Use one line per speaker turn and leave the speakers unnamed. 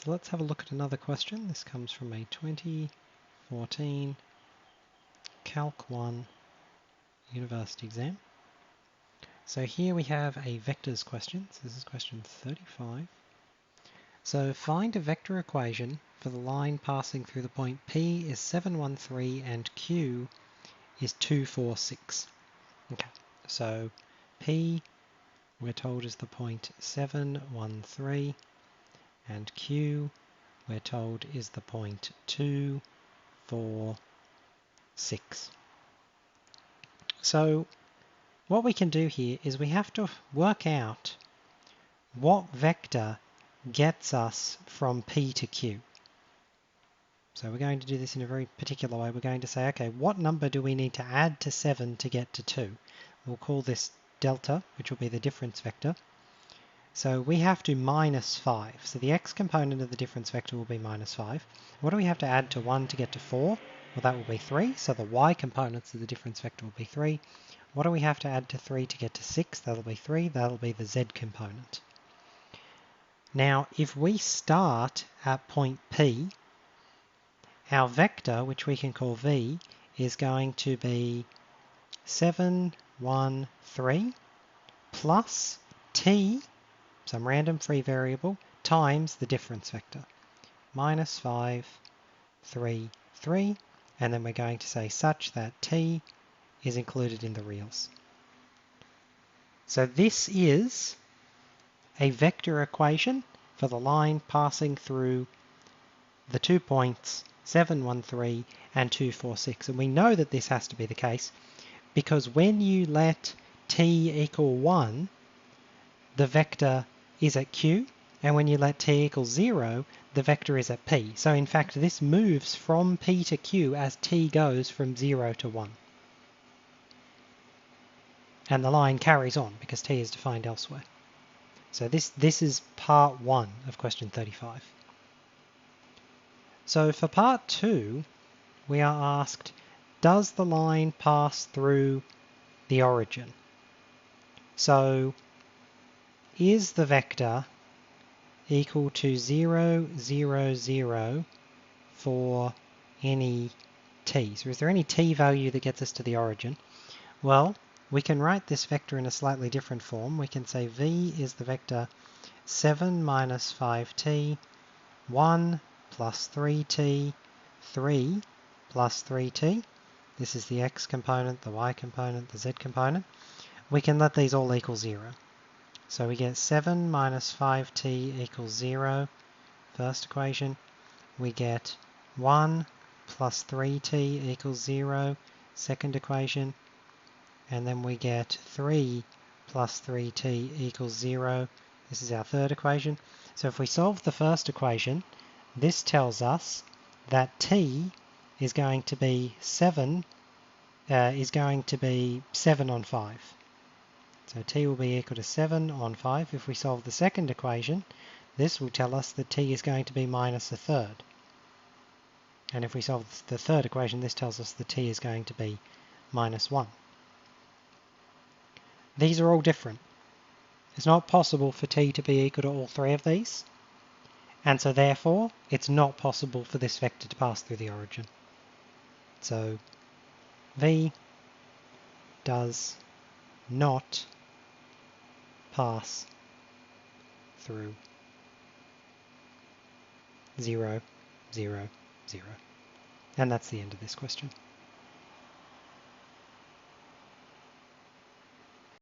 So let's have a look at another question. This comes from a 2014 Calc 1 university exam. So here we have a vectors question. So this is question 35. So find a vector equation for the line passing through the point P is 713 and Q is 246. Okay, so P we're told is the point 713 and Q we're told is the point 246. So what we can do here is we have to work out what vector gets us from P to Q. So we're going to do this in a very particular way. We're going to say, okay, what number do we need to add to 7 to get to 2? We'll call this delta, which will be the difference vector. So we have to minus 5. So the x component of the difference vector will be minus 5. What do we have to add to 1 to get to 4? Well, that will be 3. So the y components of the difference vector will be 3. What do we have to add to 3 to get to 6? That'll be 3. That'll be the z component. Now, if we start at point P, our vector, which we can call v, is going to be 7, 1, 3 plus t, some random free variable, times the difference vector, minus 5, 3, 3, and then we're going to say such that t is included in the reals. So this is a vector equation for the line passing through the 2 points 713 and 246. And we know that this has to be the case because when you let t equal 1, the vector is at Q, and when you let t equal 0, the vector is at P. So in fact, this moves from P to Q as t goes from 0 to 1. And the line carries on because t is defined elsewhere. So this is part 1 of question 35. So for part 2, we are asked, does the line pass through the origin? So is the vector equal to 0, 0, 0 for any t? So is there any t value that gets us to the origin? Well, we can write this vector in a slightly different form. We can say v is the vector 7 minus 5t, 1 plus 3t, 3 plus 3t. This is the x component, the y component, the z component. We can let these all equal 0. So we get 7 minus 5t equals 0, first equation. We get 1 plus 3t equals 0, second equation. And then we get 3 plus 3t equals 0. This is our third equation. So if we solve the first equation, this tells us that t is going to be 7 on 5. So t will be equal to 7 on 5. If we solve the second equation, this will tell us that t is going to be minus a third. And if we solve the third equation, this tells us that t is going to be minus 1. These are all different. It's not possible for t to be equal to all three of these. And so therefore, it's not possible for this vector to pass through the origin. So v does not pass through 0, 0, 0. And that's the end of this question.